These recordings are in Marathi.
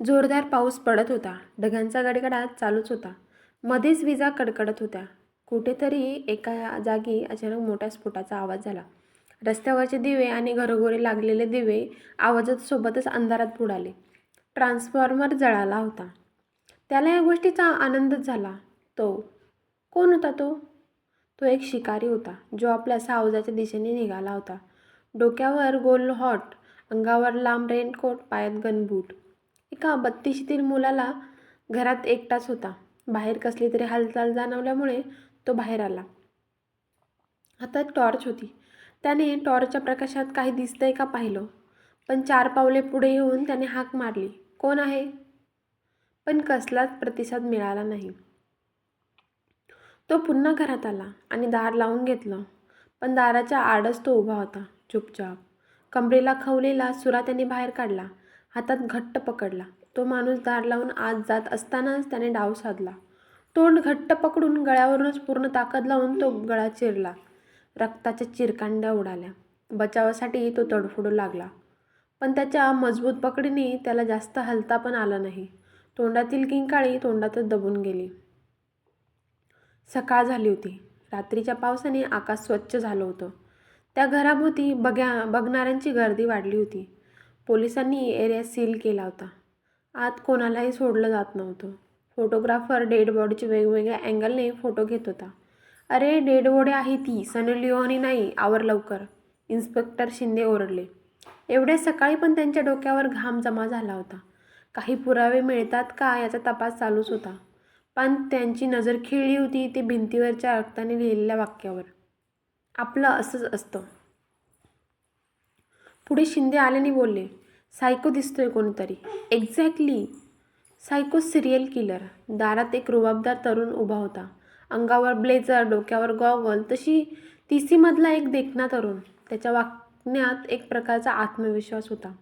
जोरदार पाऊस पडत होता. ढगांचा गडगडाट चालूच होता. मध्येच विजा कडकडत होत्या. कुठेतरी एका जागी अचानक मोठ्या स्फोटाचा आवाज झाला. रस्त्यावरचे दिवे आणि घरोघरी लागलेले दिवे आवाजात सोबतच अंधारात बुडाले. ट्रान्सफॉर्मर जळाला होता. त्याला या गोष्टीचा आनंदच झाला. कोण होता तो? तो एक शिकारी होता, जो आपल्या सावजाच्या दिशेने निघाला होता. डोक्यावर गोल हॉट, अंगावर लांब रेनकोट, पायात गनबूट. एका बत्तीशीतील मुलाला घरात एकटाच होता. बाहेर कसली तरी हालचाल जाणवल्यामुळे तो बाहेर आला. हातात टॉर्च होती. त्याने टॉर्चच्या प्रकाशात काही दिसतंय का पाहिलं, पण 4 पावले पुढे येऊन त्याने हाक मारली, कोण आहे? पण कसलाच प्रतिसाद मिळाला नाही. तो पुन्हा घरात आला आणि दार लावून घेतलं. पण दाराच्या आडच तो उभा होता, चुपचाप. कमरेला खवलेला सुरा त्याने बाहेर काढला, हातात घट्ट पकडला. तो माणूस दार लावून आत जात असतानाच त्याने डाव साधला. तोंड घट्ट पकडून गळ्यावरूनच पूर्ण ताकद लावून तो गळा चिरला. रक्ताच्या चिरकांड्या उडाल्या. बचावासाठी तो तडफडू लागला, पण त्याच्या मजबूत पकडीने त्याला जास्त हलता पण आलं नाही. तोंडातील किंकाळी तोंडातच दबून गेली. सकाळ झाली होती. रात्रीच्या पावसाने आकाश स्वच्छ झालं होतं. त्या घराभोवती बघणाऱ्यांची गर्दी वाढली होती. पोलिसांनी एरिया सील केला होता. आत कोणालाही सोडलं जात नव्हतं. फोटोग्राफर डेड बॉडीचे वेगवेगळ्या अँगलने फोटो घेत होता. अरे, डेड बॉडी आहे ती, सनी लिओनी नाही, आवर लवकर, इन्स्पेक्टर शिंदे ओरडले. एवढ्या सकाळी पण त्यांच्या डोक्यावर घाम जमा झाला होता. काही पुरावे मिळतात का याचा तपास चालूच होता. पण त्यांची नजर खिळली होती ते भिंतीवरच्या रक्ताने लिहिलेल्या वाक्यावर. आपलं असंच असतं. पुढे शिंदे आल्याने बोलले, सायको दिसतोय कोणीतरी. Exactly, psycho serial killer. दारात एक रुबाबदार तरुण उभा होता. अंगावर ब्लेझर, डोक्यावर गॉगल, तशी तीसीमधला एक देखणा तरुण. त्याच्या वागण्यात एक प्रकारचा आत्मविश्वास होता.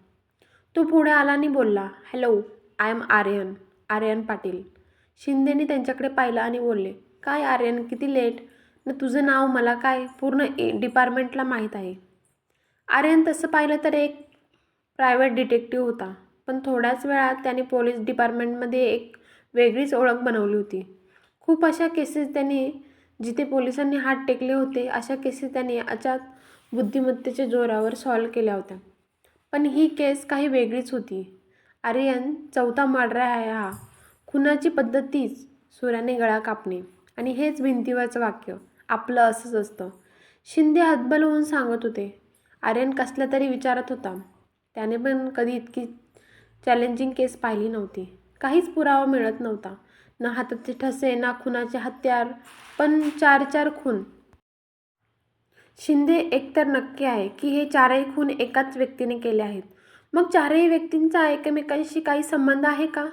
तो पुढे आला आणि बोलला, hello, I am Aryan, Aryan Patil. शिंदेने त्यांच्याकडे पाहिलं आणि बोलले, काय आर्यन, किती लेट? न तुझं नाव मला काय, पूर्ण डिपार्टमेंटला माहीत आहे. आर्यन तसं पाहिलं तर एक प्रायव्हेट डिटेक्टिव्ह होता, पण थोड्याच वेळात त्याने पोलीस डिपार्टमेंटमध्ये एक वेगळीच ओळख बनवली होती. खूप अशा केसेस त्याने, जिथे पोलिसांनी हात टेकले होते, अशा केसेस त्याने अचाट बुद्धिमत्तेच्या जोरावर सॉल्व्ह केल्या होत्या. पण ही केस काही वेगळीच होती. आर्यन चौथा मर्डर आहे हा. खुनाची पद्धत तीच, सुराने गळा कापणे आणि हेच भिंतीवरचं वाक्य, आपलं असंच असतं. शिंदे हतबल होऊन सांगत होते. आर्यन कसल्या तरी विचारात होता. त्याने पण कधी इतकी चॅलेंजिंग केस पाहिली नव्हती. काहीच पुरावा मिळत नव्हता. ना हाताचे ठसे, ना खुनाचे हत्यार, पण 4 खून. शिंदे, एकतर नक्की आहे की हे 4ही खून एकाच व्यक्तीने केले आहेत. मग 4ही व्यक्तींचा एकमेकांशी काही संबंध आहे का?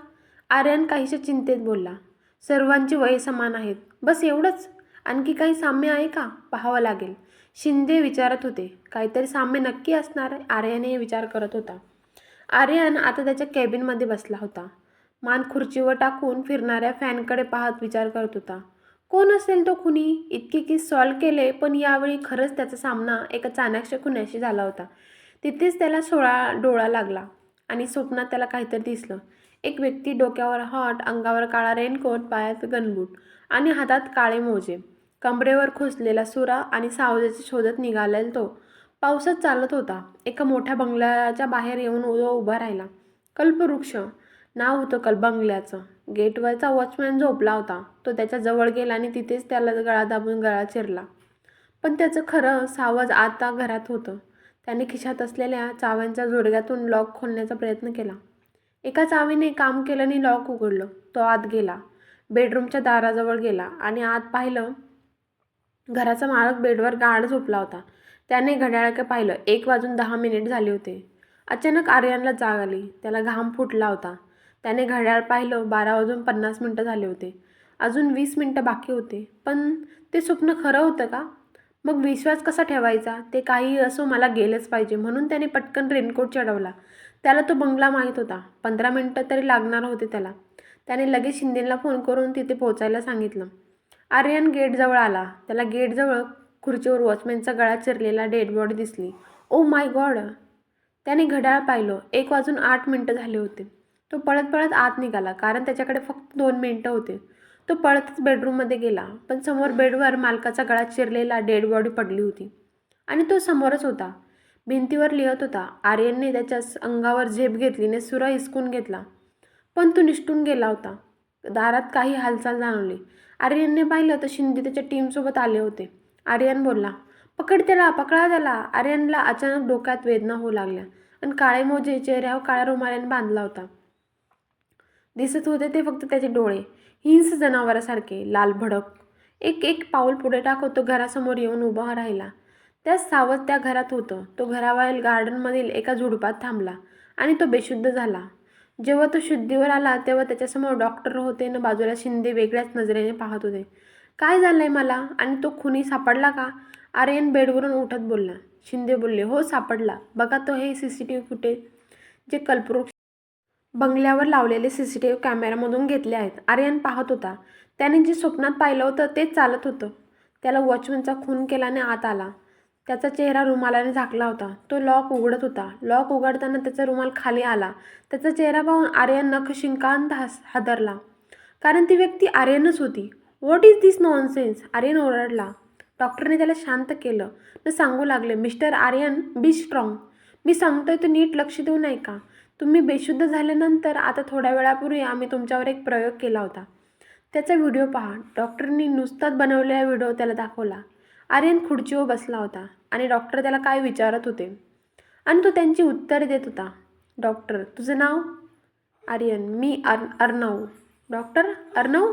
आर्यन काहीशा चिंतेत बोलला. सर्वांची वय समान आहेत, बस एवढंच. आणखी काही साम्य आहे का? पाहावं लागेल. शिंदे विचारत होते. काहीतरी साम्य नक्की असणार, आर्यन हे विचार करत होता. आर्यन आता त्याच्या केबिनमध्ये बसला होता. मान खुर्चीवर टाकून फिरणाऱ्या फॅनकडे पाहत विचार करत होता. कोण असेल तो खुनी? इतके केस सॉल्व्ह केले, पण यावेळी खरंच त्याचा सामना एका चाणाक्ष खुन्याशी झाला होता. तिथेच त्याला डोळा लागला आणि स्वप्नात त्याला काहीतरी दिसलं. एक व्यक्ती, डोक्यावर हॉट, अंगावर काळा रेनकोट, पायात गनबूट आणि हातात काळे मोजे, कमरेवर खोचलेला सुरा आणि सावजाचे शोधत निघालेला तो. पावसात चालत होता. एका मोठ्या बंगल्याच्या बाहेर येऊन तो उभा राहिला. कल्पवृक्ष नाव होतं बंगल्याचं. गेटवरचा वॉचमॅन झोपला होता. तो त्याच्या जवळ गेला आणि तिथेच त्याला गळा दाबून गळा चिरला. पण त्याचं खरं सावज आता घरात होतं. त्याने खिशात असलेल्या चाव्यांच्या जोडग्यातून लॉक खोलण्याचा प्रयत्न केला. एका चावीने काम केलं आणि लॉक उघडलं. तो आत गेला. बेडरूमच्या दाराजवळ गेला आणि आत पाहिलं. घराचा मालक बेडवर गाढ झोपला होता. त्याने घड्याळाकडे पाहिलं. 1:10 झाले होते. अचानक आर्यनला जाग आली. त्याला घाम फुटला होता. त्याने घड्याळ पाहिलं. 12:50 झाले होते. अजून 20 मिनिटं बाकी होते. पण ते स्वप्न खरं होतं का? मग विश्वास कसा ठेवायचा? ते काही असो, मला गेलंच पाहिजे, म्हणून त्याने पटकन रेनकोट चढवला. त्याला तो बंगला माहीत होता. 15 मिनिटं तरी लागणार होते त्याला. त्याने लगेच शिंदेला फोन करून तिथे पोहोचायला सांगितलं. आर्यन गेटजवळ आला. त्याला गेटजवळ खुर्चीवर वॉचमॅनचा गळा चिरलेला डेड बॉडी दिसली. Oh my God! त्याने घड्याळ पाहिलं. 1:08 झाले होते. तो पळत पळत आत निघाला, कारण त्याच्याकडे फक्त 2 मिनिटं होते. तो पळतच बेडरूममध्ये गेला, पण समोर बेडवर मालकाचा गळा चिरलेला डेड बॉडी पडली होती आणि तो समोरच होता. भिंतीवर लिहत होता. आर्यनने त्याच्या अंगावर झेप घेतली आणि सुरा हिसकून घेतला, पण तो निसटून गेला होता. दारात काही हालचाल जाणवली. आर्यनने पाहिलं तर शिंदे त्याच्या टीमसोबत आले होते. आर्यन बोलला, पकड त्याला, पकडा त्याला. आर्यनला अचानक डोक्यात वेदना होऊ लागल्या आणि काळे मोजे चेहऱ्यावर काळ्या रुमालाने बांधला होता. दिसत होते ते फक्त त्याचे डोळे, हिंस जनावरासारखे लाल भडक. एक एक पाऊल पुढे टाकत तो घरासमोर येऊन उभा राहिला. त्या सावध त्या घरात होतं. तो घराबाहेर गार्डनमधील एका झुडपात थांबला आणि तो बेशुद्ध झाला. जेव्हा तो शुद्धीवर आला तेव्हा त्याच्यासमोर डॉक्टर होते आणि बाजूला शिंदे वेगळ्याच नजरेने पाहत होते. काय झालंय मला? आणि तो खुनी सापडला का? आर्यन बेडवरून उठत बोलला. शिंदे बोलले, हो सापडला. बघा तो हे CCTV फुटेज जे कल्पवृक्ष बंगल्यावर लावलेले CCTV कॅमेऱ्यामधून घेतले आहेत. आर्यन पाहत होता. त्याने जे स्वप्नात पाहिलं होतं तेच चालत होतं. त्याला वॉचमनचा खून केल्याने आत आला. त्याचा चेहरा रुमालाने झाकला होता. तो लॉक उघडत होता. लॉक उघडताना त्याचा रुमाल खाली आला. त्याचा चेहरा पाहून आर्यन नखशिंकांत हादरला, कारण ती व्यक्ती आर्यनच होती. What is this nonsense? Aryan ओरडला. डॉक्टरने त्याला शांत केलं न सांगू लागले, मिस्टर आर्यन, बी स्ट्रॉंग. मी सांगतोय तो नीट लक्ष देऊन ऐका. तुम्ही बेशुद्ध झाल्यानंतर आता थोड्या वेळापूर्वी आम्ही तुमच्यावर एक प्रयोग केला होता. त्याचा व्हिडिओ पहा. डॉक्टरनी नुसताच बनवलेला व्हिडिओ त्याला दाखवला. आर्यन खुर्चीवर बसला होता आणि डॉक्टर त्याला काय विचारत होते आणि तो त्यांची उत्तरे देत होता. डॉक्टर, तुझं नाव? आर्यन, मी अर्णव. डॉक्टर, अर्णव?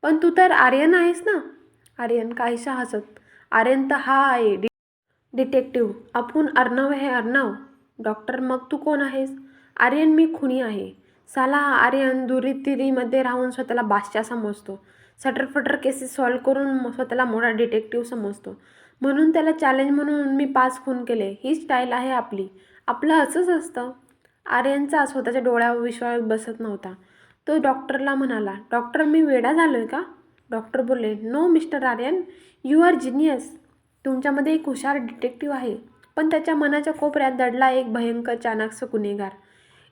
पण तू तर आर्यन आहेस ना? आर्यन काहीशा हसत, आर्यन तर हा आहे डिटेक्टिव्ह. आपण अर्णव हे अर्णव. डॉक्टर, मग तू कोण आहेस? आर्यन, मी खुनी आहे. साला हा आर्यन दुरीतिरीमध्ये राहून स्वतःला बादशाह समजतो. सटरफटर केसेस सॉल्व्ह करून स्वतःला मोठा डिटेक्टिव्ह समजतो. म्हणून त्याला चॅलेंज म्हणून मी 5 खून केले. ही स्टाईल आहे आपली. आपलं असंच असतं. आर्यनचा स्वतःच्या डोळ्यावर विश्वास बसत नव्हता. तो डॉक्टरला म्हणाला, डॉक्टर, मी वेडा झालोय का? डॉक्टर बोलले, no mister Aryan, you are genius. तुमच्यामध्ये एक हुशार डिटेक्टिव्ह आहे, पण त्याच्या मनाच्या कोपऱ्यात दडला एक भयंकर चाणाक्ष गुन्हेगार.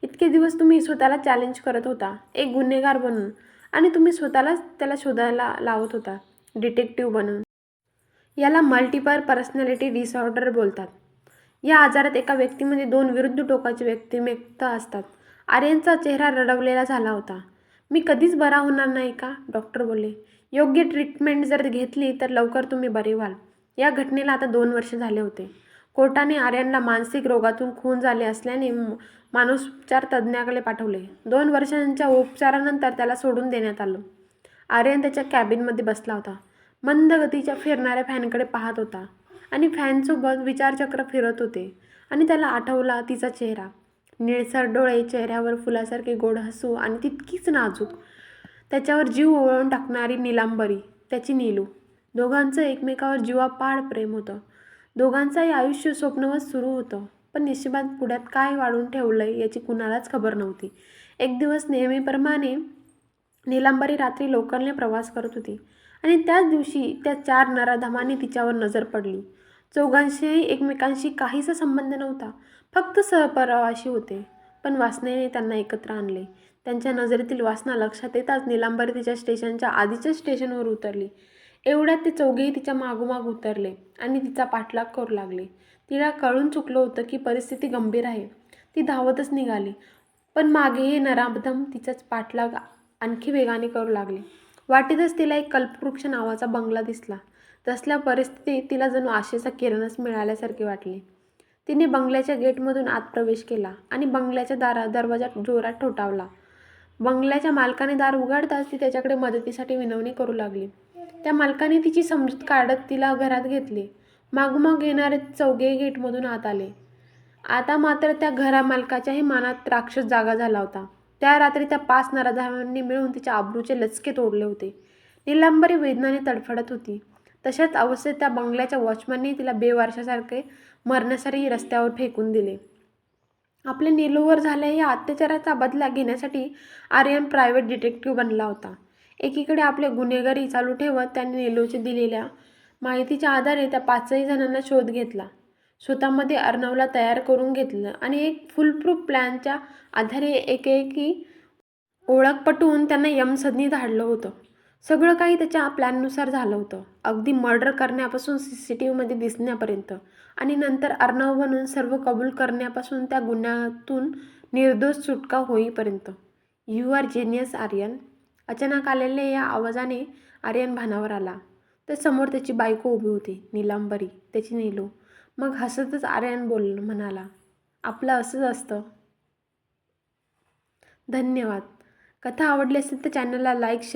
इतके दिवस तुम्ही स्वतःला चॅलेंज करत होता एक गुन्हेगार बनून, आणि तुम्ही स्वतःलाच त्याला शोधायला लावत होता डिटेक्टिव्ह बनून. याला मल्टिपल पर्सनॅलिटी डिसऑर्डर बोलतात. या आजारात एका व्यक्तीमध्ये 2 विरुद्ध टोकाचे व्यक्तिमत्व असतात. आर्यनचा चेहरा रडवलेला झाला होता. मी कधीच बरा होणार नाही का? डॉक्टर बोलले, योग्य ट्रीटमेंट जर घेतली तर लवकर तुम्ही बरे व्हाल. या घटनेला आता 2 वर्ष झाले होते. कोर्टाने आर्यनला मानसिक रोगातून खून झाले असल्याने मानसोपचार तज्ज्ञाकडे पाठवले. 2 वर्षांच्या उपचारानंतर त्याला सोडून देण्यात आलं. आर्यन त्याच्या कॅबिनमध्ये बसला होता. मंद गतीच्या फिरणाऱ्या फॅनकडे पाहत होता आणि फॅनसोबत विचारचक्र फिरत होते आणि त्याला आठवला तिचा चेहरा. निळसर डोळे, चेहऱ्यावर फुलासारखे गोड हसू आणि तितकीच नाजूक, त्याच्यावर जीव ओवाळून टाकणारी नीलांबरी, त्याची नीलू. दोघांचं एकमेकावर जीवापाड प्रेम होतं. दोघांचंही आयुष्य स्वप्नवत सुरू होतं. पण नशिबात पुढ्यात काय वाढून ठेवलंय याची कुणालाच खबर नव्हती. एक दिवस नेहमीप्रमाणे नीलांबरी रात्री लोकलने प्रवास करत होती आणि त्याच दिवशी त्या 4 नराधमांनी तिच्यावर नजर पडली. चौघांशीही एकमेकांशी काहीच संबंध नव्हता, फक्त सहप्रवासी होते. पण वासनेने त्यांना एकत्र आणले. त्यांच्या नजरेतील वासना लक्षात येताच नीलांबरी तिच्या स्टेशनच्या आधीच्या स्टेशनवर उतरली. एवढ्यात ते चौघेही तिच्या मागोमाग उतरले आणि तिचा पाठलाग करू लागले. तिला कळून चुकलं होतं की परिस्थिती गंभीर आहे. ती धावतच निघाली, पण मागेही नराधम तिचाच पाठलाग आणखी वेगाने करू लागले. वाटेतच तिला एक कल्पवृक्ष नावाचा बंगला दिसला. तसल्या परिस्थितीत तिला जणू आशेचा किरणच मिळाल्यासारखे वाटले. तिने बंगल्याच्या गेटमधून आत प्रवेश केला आणि बंगल्याच्या दरवाजा जोरात ठोठावला. बंगल्याच्या मालकाने दार उघडताच ती त्याच्याकडे मदतीसाठी विनवणी करू लागली. त्या मालकाने तिची समजूत काढत तिला घरात घेतले. मागोमाग येणारे चौघे गेटमधून आत आले. आता मात्र त्या घरामालकाच्याही मनात राक्षस जागा झाला होता. त्या रात्री त्या 5 नराधमांनी मिळून तिच्या अब्रूचे लचके तोडले होते. नीलांबरी वेदनाने तडफडत होती. तशाच अवस्थेत त्या बंगल्याच्या वॉचमनने तिला बेवारशासारखे मरण्यासाठी रस्त्यावर फेकून दिले. आपल्या नीलूवर झालेल्या या अत्याचाराचा बदला घेण्यासाठी आर्यन प्रायव्हेट डिटेक्टिव्ह बनला होता. एकीकडे आपले गुन्हेगारी चालू ठेवत त्याने नीलूच्या दिलेल्या माहितीच्या आधारे त्या 5ही जणांना शोध घेतला. स्वतःमध्ये अर्णवला तयार करून घेतलं आणि एक फुलप्रूफ प्लॅनच्या आधारे एकेकी ओळख पटवून त्यांना यमसदनी धाडलं होतं. सगळं काही त्याच्या प्लॅननुसार झालं होतं. अगदी मर्डर करण्यापासून CCTVमध्ये दिसण्यापर्यंत आणि नंतर अर्णव बनून सर्व कबूल करण्यापासून त्या गुन्ह्यातून निर्दोष सुटका होईपर्यंत. "You are genius Aryan." अचानक आलेल्या या आवाजाने आर्यन भानावर आला. तर समोर त्याची बायको उभी होती, नीलांबरी, त्याची नीलू. मग हसतच आर्यन म्हणाला, "आपलं असंच असतं." धन्यवाद. कथा आवडली असेल तर चॅनलला लाईक, शेअर